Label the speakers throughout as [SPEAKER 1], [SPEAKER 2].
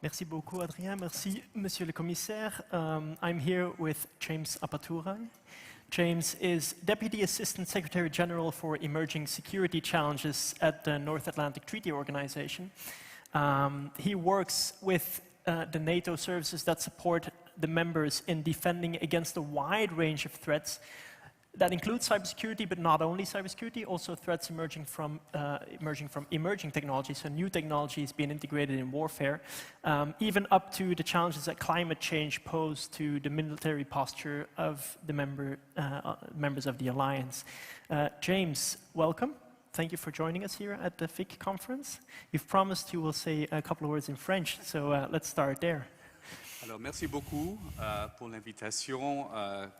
[SPEAKER 1] Merci beaucoup, Adrien. Merci, Monsieur le Commissaire. I'm here with James Appathurai. James is Deputy Assistant Secretary General for Emerging Security Challenges at the North Atlantic Treaty Organization. He works with the NATO services that support the members in defending against a wide range of threats that include cybersecurity, but not only cybersecurity, also threats emerging from emerging technologies, so new technologies being integrated in warfare, even up to the challenges that climate change pose to the military posture of the members of the alliance. James, welcome. Thank you for joining us here at the FIC conference. You've promised you will say a couple of words in French, so let's start there.
[SPEAKER 2] Alors, merci beaucoup pour l'invitation.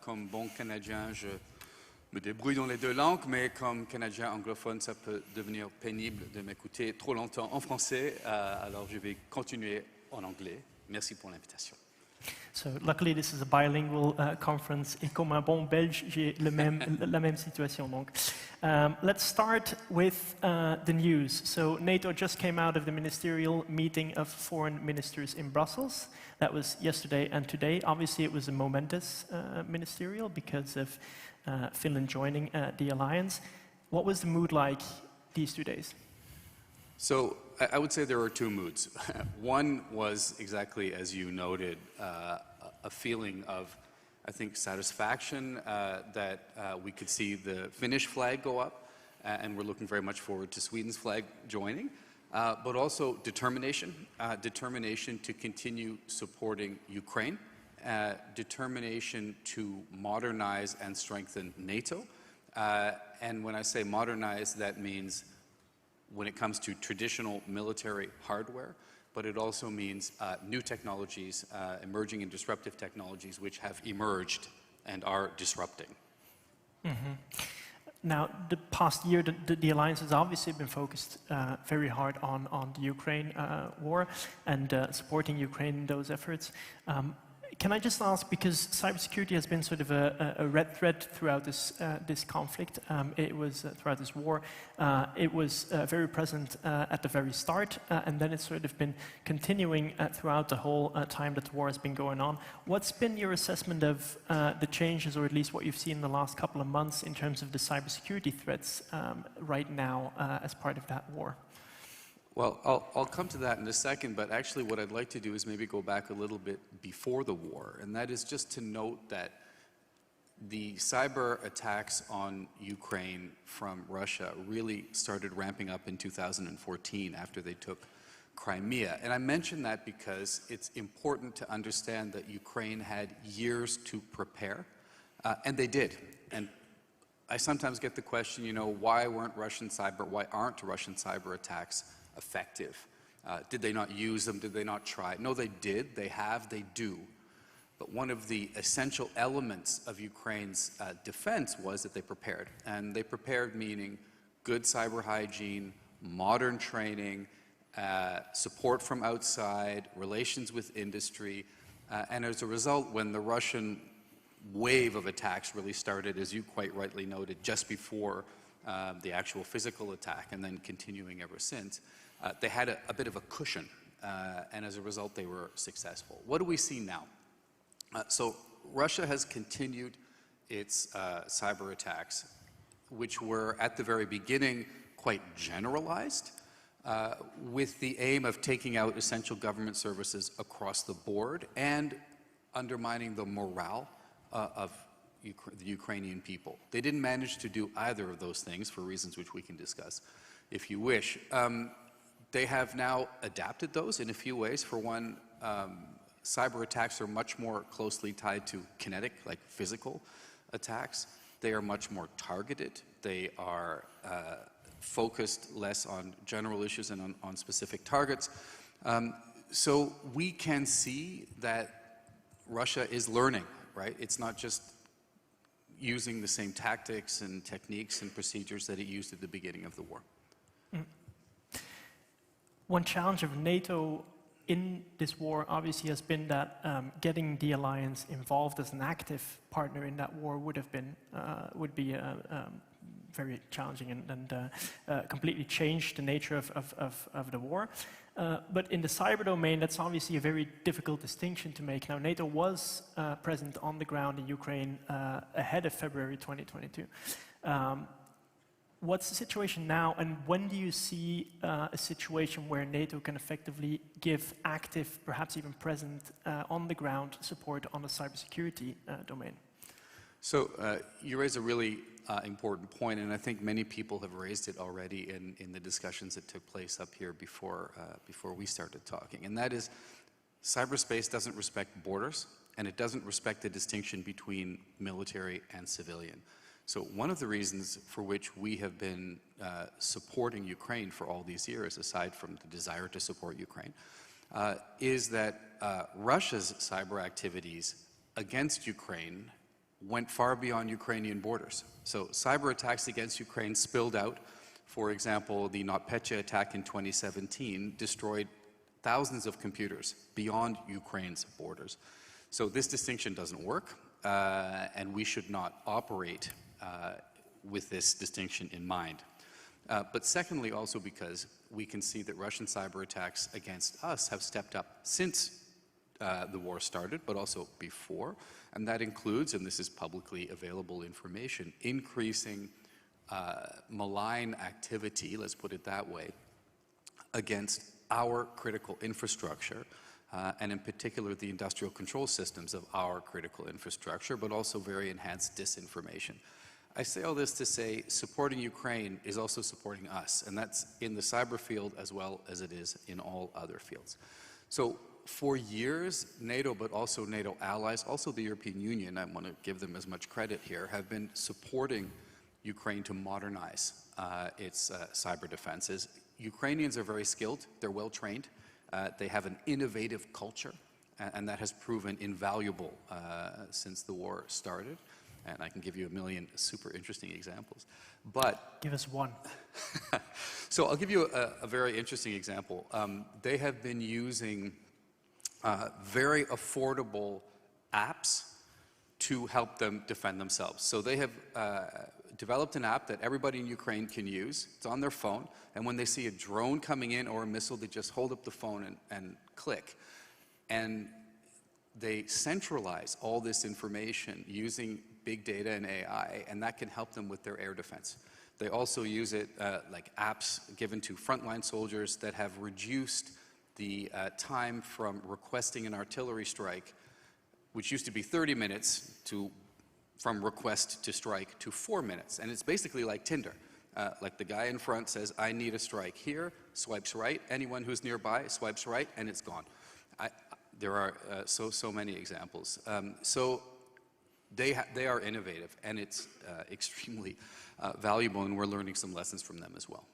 [SPEAKER 2] Comme bon Canadien, je me débrouille dans les deux langues, mais comme Canadien anglophone, ça peut devenir pénible de m'écouter trop longtemps en français. Alors, je vais continuer en anglais. Merci pour l'invitation.
[SPEAKER 1] So, luckily, this is a bilingual conference. Et comme un bon Belge, j'ai la même situation. Donc, let's start with the news. So, NATO just came out of the ministerial meeting of foreign ministers in Brussels. That was yesterday and today. Obviously, it was a momentous ministerial because of Finland joining the alliance. What was the mood like these 2 days?
[SPEAKER 2] So I would say there are two moods. One was exactly as you noted, a feeling of, I think, satisfaction that we could see the Finnish flag go up, and we're looking very much forward to Sweden's flag joining, but also determination, determination to continue supporting Ukraine, determination to modernize and strengthen NATO. And when I say modernize, that means when it comes to traditional military hardware, but it also means new technologies, emerging and disruptive technologies which have emerged and are disrupting.
[SPEAKER 1] Mm-hmm. Now, the past year, the alliance has obviously been focused very hard on the Ukraine war and supporting Ukraine in those efforts. Can I just ask, because cybersecurity has been sort of a red thread throughout this conflict, it was throughout this war, it was very present at the very start, and then it's sort of been continuing throughout the whole time that the war has been going on. What's been your assessment of the changes, or at least what you've seen in the last couple of months in terms of the cybersecurity threats right now as part of that war?
[SPEAKER 2] Well, I'll come to that in a second, but actually what I'd like to do is maybe go back a little bit before the war, and that is just to note that the cyber attacks on Ukraine from Russia really started ramping up in 2014 after they took Crimea. And I mention that because it's important to understand that Ukraine had years to prepare, and they did. And I sometimes get the question, you know, why aren't Russian cyber attacks effective? Did they not use them? Did they not try? No, they did. They have. They do. But one of the essential elements of Ukraine's defense was that they prepared. And they prepared meaning good cyber hygiene, modern training, support from outside, relations with industry. And as a result, when the Russian wave of attacks really started, as you quite rightly noted, just before the actual physical attack and then continuing ever since, they had a bit of a cushion, and as a result they were successful. What do we see now? So Russia has continued its cyber attacks, which were at the very beginning quite generalized, with the aim of taking out essential government services across the board and undermining the morale of the Ukrainian people. They didn't manage to do either of those things for reasons which we can discuss if you wish. They have now adapted those in a few ways. For one, cyber attacks are much more closely tied to kinetic, like physical attacks. They are much more targeted. They are focused less on general issues and on specific targets. So we can see that Russia is learning, right? It's not just using the same tactics and techniques and procedures that it used at the beginning of the war. Mm.
[SPEAKER 1] One challenge of NATO in this war obviously has been that getting the alliance involved as an active partner in that war would be very challenging and completely changed the nature of the war. But in the cyber domain, that's obviously a very difficult distinction to make. Now, NATO was present on the ground in Ukraine ahead of February 2022. What's the situation now, and when do you see a situation where NATO can effectively give active, perhaps even present, on the ground support on the cybersecurity domain?
[SPEAKER 2] So you raise a really important point, and I think many people have raised it already in the discussions that took place up here before we started talking, and that is cyberspace doesn't respect borders, and it doesn't respect the distinction between military and civilian. So one of the reasons for which we have been supporting Ukraine for all these years, aside from the desire to support Ukraine, is that Russia's cyber activities against Ukraine went far beyond Ukrainian borders. So cyber attacks against Ukraine spilled out. For example, the NotPetya attack in 2017 destroyed thousands of computers beyond Ukraine's borders. So this distinction doesn't work, and we should not operate with this distinction in mind. But secondly, also because we can see that Russian cyber attacks against us have stepped up since the war started, but also before, and that includes, and this is publicly available information, increasing malign activity, let's put it that way, against our critical infrastructure, and in particular the industrial control systems of our critical infrastructure, but also very enhanced disinformation. I say all this to say supporting Ukraine is also supporting us, and that's in the cyber field as well as it is in all other fields. So for years, NATO, but also NATO allies, also the European Union, I want to give them as much credit here, have been supporting Ukraine to modernize its cyber defenses. Ukrainians are very skilled, they're well trained, they have an innovative culture, and that has proven invaluable since the war started. And I can give you a million super interesting examples. But
[SPEAKER 1] give us one.
[SPEAKER 2] So I'll give you a very interesting example. They have been using very affordable apps to help them defend themselves. So they have developed an app that everybody in Ukraine can use. It's on their phone, and when they see a drone coming in or a missile, they just hold up the phone and click. And they centralize all this information using big data and AI, and that can help them with their air defense. They also use it like apps given to frontline soldiers that have reduced the time from requesting an artillery strike, which used to be 30 minutes, from request to strike to 4 minutes. And it's basically like Tinder. Like the guy in front says, I need a strike here, swipes right. Anyone who's nearby swipes right, and it's gone. There are so many examples. So they are innovative, and it's extremely valuable, and we're learning some lessons from them as well.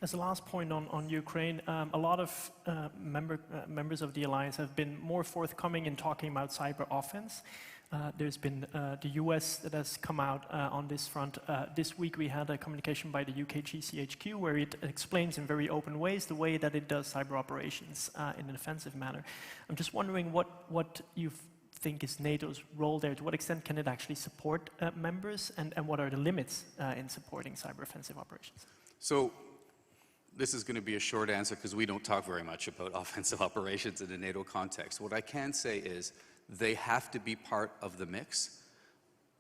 [SPEAKER 1] As a last point on Ukraine, a lot of members of the alliance have been more forthcoming in talking about cyber offense. There's been the US that has come out on this front. This week we had a communication by the UK GCHQ where it explains in very open ways the way that it does cyber operations in an offensive manner. I'm just wondering what you think is NATO's role there. To what extent can it actually support members, and what are the limits in supporting cyber offensive operations?
[SPEAKER 2] So this is going to be a short answer because we don't talk very much about offensive operations in a NATO context. What I can say is they have to be part of the mix.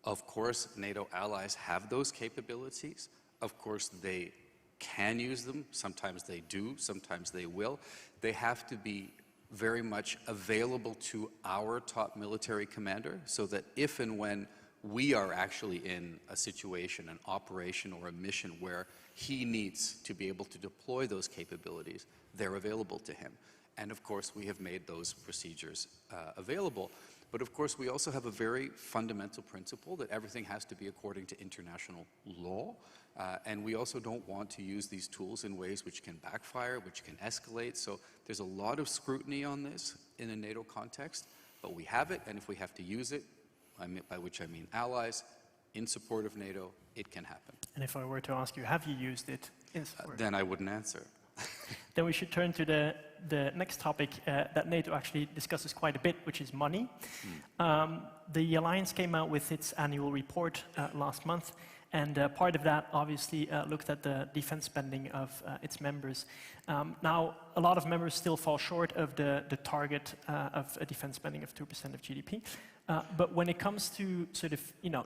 [SPEAKER 2] Of course, NATO allies have those capabilities. Of course, they can use them. Sometimes they do, sometimes they will. They have to be very much available to our top military commander so that if and when we are actually in a situation, an operation or a mission where he needs to be able to deploy those capabilities, they're available to him. And of course, we have made those procedures available. But of course, we also have a very fundamental principle that everything has to be according to international law. And we also don't want to use these tools in ways which can backfire, which can escalate. So there's a lot of scrutiny on this in a NATO context, but we have it, and if we have to use it, by which I mean allies, in support of NATO, it can happen.
[SPEAKER 1] And if I were to ask you, have you used it in support?
[SPEAKER 2] Then I wouldn't answer.
[SPEAKER 1] Then we should turn to the next topic that NATO actually discusses quite a bit, which is money. The Alliance came out with its annual report last month, And part of that obviously looked at the defense spending of its members. Now, a lot of members still fall short of the target of a defense spending of 2% of GDP. But when it comes to sort of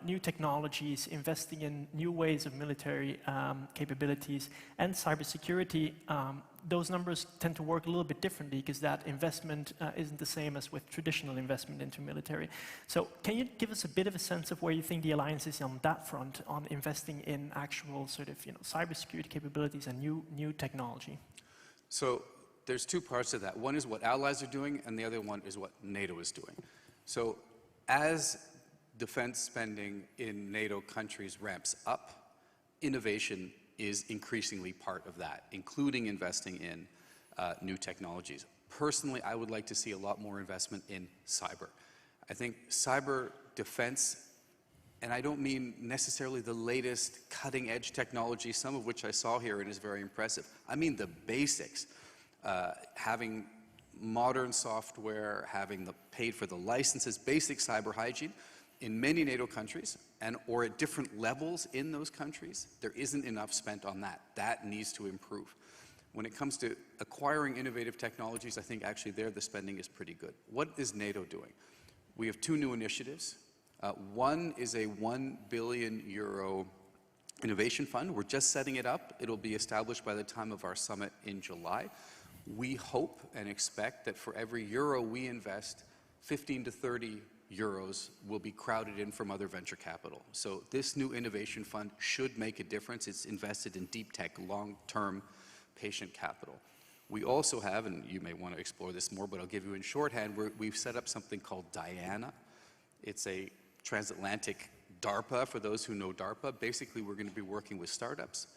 [SPEAKER 1] new technologies, investing in new ways of military capabilities and cybersecurity, those numbers tend to work a little bit differently because that investment isn't the same as with traditional investment into military. So can you give us a bit of a sense of where you think the alliance is on that front, on investing in actual sort of cybersecurity capabilities and new technology?
[SPEAKER 2] So there's two parts to that. One is what allies are doing, and the other one is what NATO is doing. So as defense spending in NATO countries ramps up, innovation is increasingly part of that, including investing in new technologies. Personally, I would like to see a lot more investment in cyber. I think cyber defense, and I don't mean necessarily the latest cutting edge technology, some of which I saw here and is very impressive. I mean the basics, having modern software, having paid for the licenses, basic cyber hygiene. In many NATO countries, or at different levels in those countries, there isn't enough spent on that. That needs to improve. When it comes to acquiring innovative technologies, I think actually there the spending is pretty good. What is NATO doing? We have two new initiatives. One is a €1 billion innovation fund. We're just setting it up. It'll be established by the time of our summit in July. We hope and expect that for every euro we invest, 15 to 30 euros will be crowded in from other venture capital. So this new innovation fund should make a difference. It's invested in deep tech, long-term patient capital. We also have, and you may want to explore this more, but I'll give you in shorthand, we've set up something called Diana. It's a transatlantic DARPA, for those who know DARPA. Basically, we're going to be working with startups.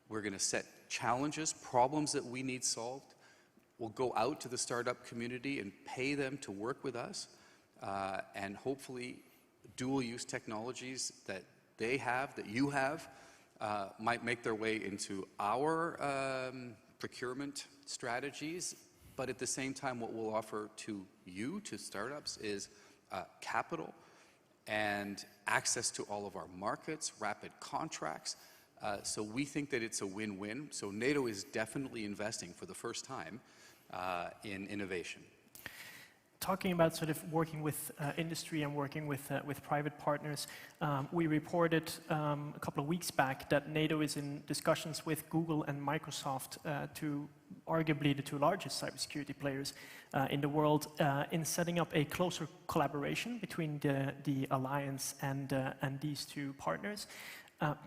[SPEAKER 2] We're going to set challenges, problems that we need solved. We'll go out to the startup community and pay them to work with us. And hopefully dual-use technologies that they have, that you have, might make their way into our procurement strategies. But at the same time, what we'll offer to you, to startups, is capital and access to all of our markets, rapid contracts. So we think that it's a win-win. So NATO is definitely investing for the first time in innovation.
[SPEAKER 1] Talking about sort of working with industry and working with private partners, we reported a couple of weeks back that NATO is in discussions with Google and Microsoft, arguably the two largest cybersecurity players in the world, in setting up a closer collaboration between the alliance and these two partners.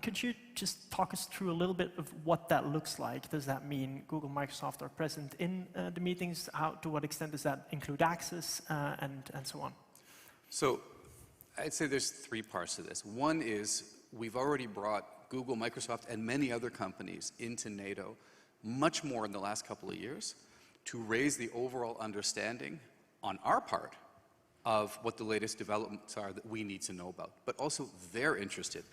[SPEAKER 1] Could you just talk us through a little bit of what that looks like? Does that mean Google, Microsoft are present in the meetings? To what extent does that include access and so on?
[SPEAKER 2] So I'd say there's three parts to this. One is we've already brought Google, Microsoft, and many other companies into NATO much more in the last couple of years to raise the overall understanding on our part of what the latest developments are that we need to know about. But also they're interested.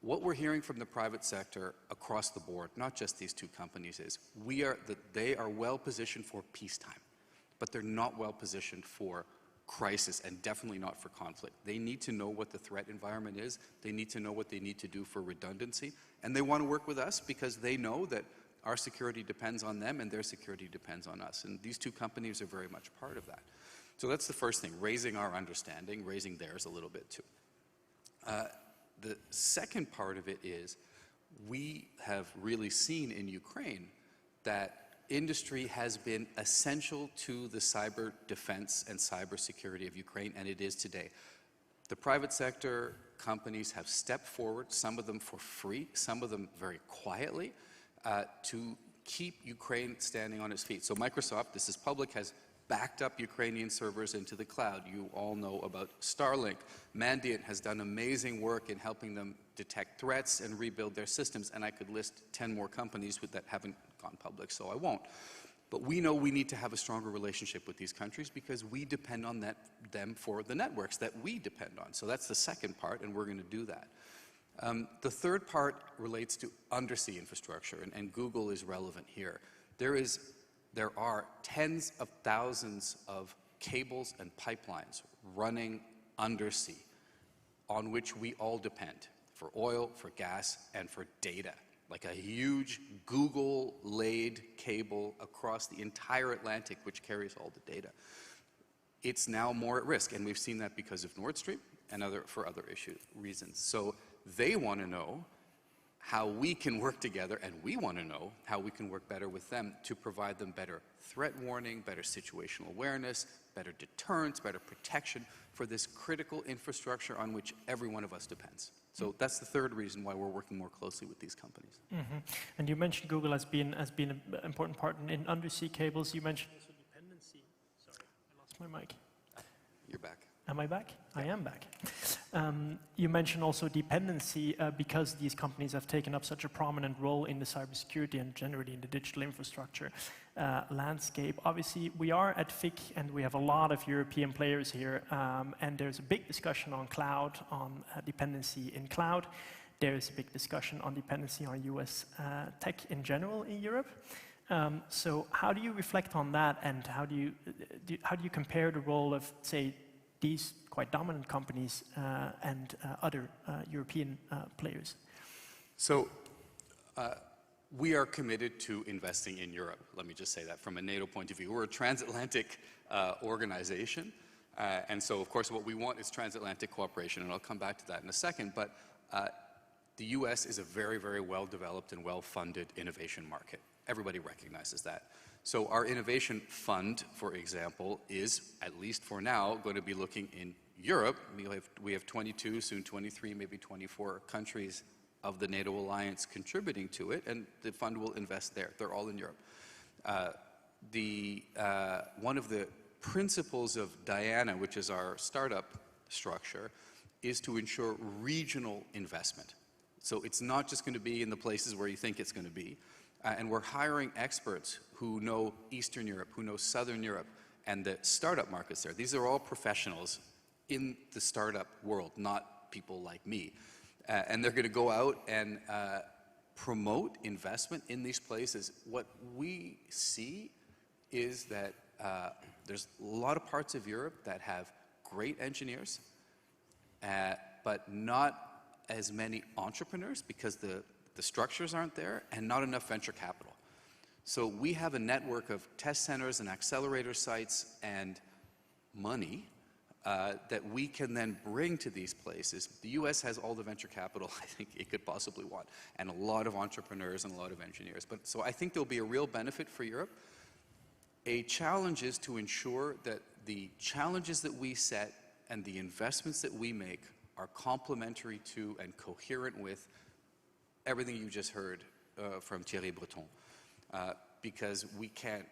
[SPEAKER 2] What we're hearing from the private sector across the board, not just these two companies, is that they are well positioned for peacetime, but they're not well positioned for crisis and definitely not for conflict. They need to know what the threat environment is. They need to know what they need to do for redundancy. And they want to work with us because they know that our security depends on them and their security depends on us. And these two companies are very much part of that. So that's the first thing, raising our understanding, raising theirs a little bit too. The second part of it is we have really seen in Ukraine that industry has been essential to the cyber defense and cybersecurity of Ukraine, and it is today. The private sector companies have stepped forward, some of them for free, some of them very quietly, to keep Ukraine standing on its feet. So Microsoft, this is public, has backed up Ukrainian servers into the cloud. You all know about Starlink. Mandiant has done amazing work in helping them detect threats and rebuild their systems, and I could list 10 more companies that haven't gone public, so I won't. But we know we need to have a stronger relationship with these countries because we depend on them for the networks that we depend on. So that's the second part, and we're going to do that. The third part relates to undersea infrastructure, and Google is relevant here. There are tens of thousands of cables and pipelines running undersea on which we all depend for oil, for gas, and for data. Like a huge Google-laid cable across the entire Atlantic, which carries all the data. It's now more at risk, and we've seen that because of Nord Stream and for other reasons. So they want to know how we can work together, and we want to know how we can work better with them to provide them better threat warning, better situational awareness, better deterrence, better protection for this critical infrastructure on which every one of us depends. So that's the third reason why we're working more closely with these companies.
[SPEAKER 1] Mm-hmm. And you mentioned Google as being an important part in undersea cables. You mentioned also dependency. Sorry, I lost my mic.
[SPEAKER 2] You're back.
[SPEAKER 1] Am I back? Yeah. I am back. You mentioned also dependency because these companies have taken up such a prominent role in the cybersecurity and generally in the digital infrastructure landscape. Obviously, we are at FIC and we have a lot of European players here, and there's a big discussion on cloud, on dependency in cloud. There's a big discussion on dependency on US tech in general in Europe. So how do you reflect on that, and how do you compare the role of, say, these quite dominant companies and other European players?
[SPEAKER 2] So we are committed to investing in Europe. Let me just say that from a NATO point of view. We're a transatlantic organization. And so, of course, what we want is transatlantic cooperation, and I'll come back to that in a second. But the US is a very, very well-developed and well-funded innovation market. Everybody recognizes that. So our innovation fund, for example, is, at least for now, going to be looking in Europe. We have 22, soon 23, maybe 24 countries of the NATO alliance contributing to it, and the fund will invest there. They're all in Europe. One of the principles of Diana, which is our startup structure, is to ensure regional investment. So it's not just going to be in the places where you think it's going to be. And we're hiring experts who know Eastern Europe, who know Southern Europe, and the startup markets there. These are all professionals in the startup world, not people like me. And they're going to go out and promote investment in these places. What we see is that there's a lot of parts of Europe that have great engineers, but not as many entrepreneurs because the structures aren't there, and not enough venture capital. So we have a network of test centers and accelerator sites and money that we can then bring to these places. The US has all the venture capital I think it could possibly want, and a lot of entrepreneurs and a lot of engineers. So I think there'll be a real benefit for Europe. A challenge is to ensure that the challenges that we set and the investments that we make are complementary to and coherent with everything you just heard from Thierry Breton, because we can't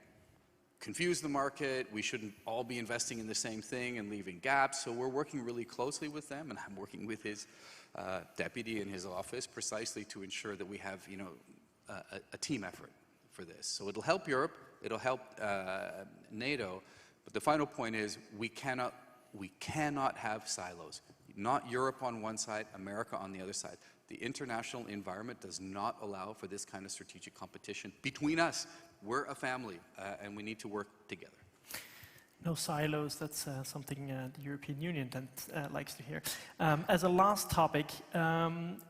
[SPEAKER 2] confuse the market. We shouldn't all be investing in the same thing and leaving gaps. So we're working really closely with them, and I'm working with his deputy in his office precisely to ensure that we have, a team effort for this. So it'll help Europe, it'll help NATO, but the final point is we cannot have silos. Not Europe on one side, America on the other side. The international environment does not allow for this kind of strategic competition between us. We're a family, and we need to work together.
[SPEAKER 1] No silos, that's something the European Union likes to hear. As a last topic,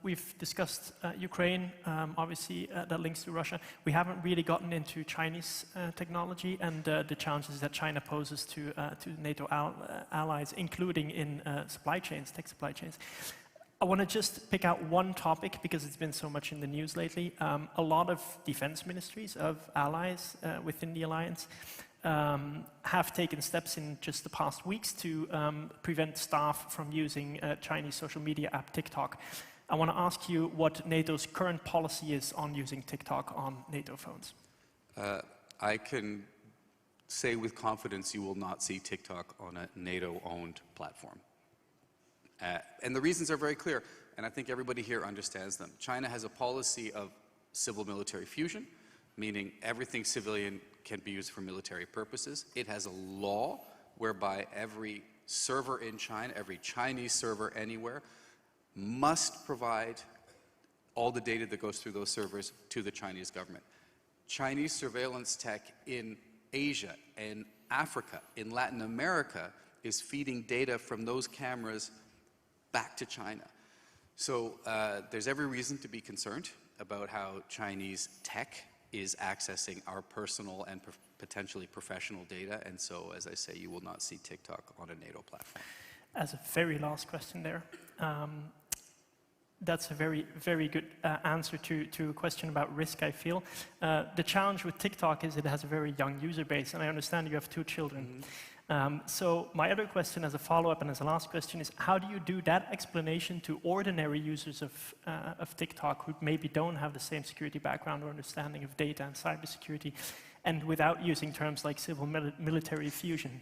[SPEAKER 1] we've discussed Ukraine, obviously that links to Russia. We haven't really gotten into Chinese technology and the challenges that China poses to NATO allies, including in supply chains, tech supply chains. I want to just pick out one topic because it's been so much in the news lately. A lot of defense ministries of allies within the alliance have taken steps in just the past weeks to prevent staff from using Chinese social media app TikTok. I want to ask you what NATO's current policy is on using TikTok on NATO phones.
[SPEAKER 2] I can say with confidence you will not see TikTok on a NATO-owned platform. And the reasons are very clear, and I think everybody here understands them. China has a policy of civil-military fusion, meaning everything civilian can be used for military purposes. It has a law whereby every server in China, every Chinese server anywhere, must provide all the data that goes through those servers to the Chinese government. Chinese surveillance tech in Asia, in Africa, in Latin America is feeding data from those cameras back to China. So there's every reason to be concerned about how Chinese tech is accessing our personal and potentially professional data. And so, as I say, you will not see TikTok on a NATO platform.
[SPEAKER 1] As a very last question there, that's a very, very good answer to a question about risk, I feel. The challenge with TikTok is it has a very young user base, and I understand you have 2 children. So my other question as a follow-up and as a last question is, how do you do that explanation to ordinary users of TikTok who maybe don't have the same security background or understanding of data and cybersecurity, and without using terms like civil military fusion?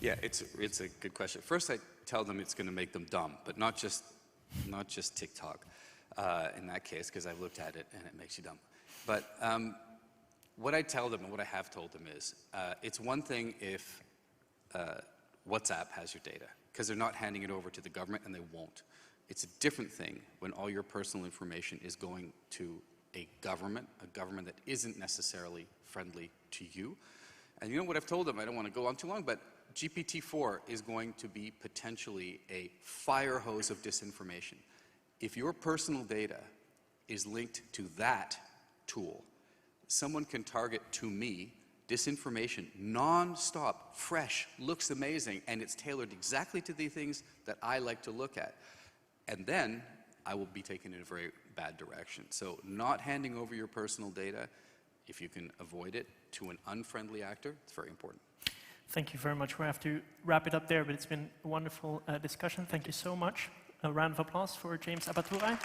[SPEAKER 2] Yeah, it's a good question. First, I tell them it's going to make them dumb, but not just TikTok in that case, because I've looked at it and it makes you dumb. But what I tell them and what I have told them is, it's one thing if WhatsApp has your data, because they're not handing it over to the government and they won't. It's a different thing when all your personal information is going to a government that isn't necessarily friendly to you. And you know what I've told them, I don't want to go on too long, but GPT-4 is going to be potentially a fire hose of disinformation. If your personal data is linked to that tool, someone can target to me disinformation, non-stop, fresh, looks amazing, and it's tailored exactly to the things that I like to look at. And then I will be taken in a very bad direction. So not handing over your personal data, if you can avoid it, to an unfriendly actor, it's very important.
[SPEAKER 1] Thank you very much. We have to wrap it up there, but it's been a wonderful discussion. Thank you so much. A round of applause for James Appathurai.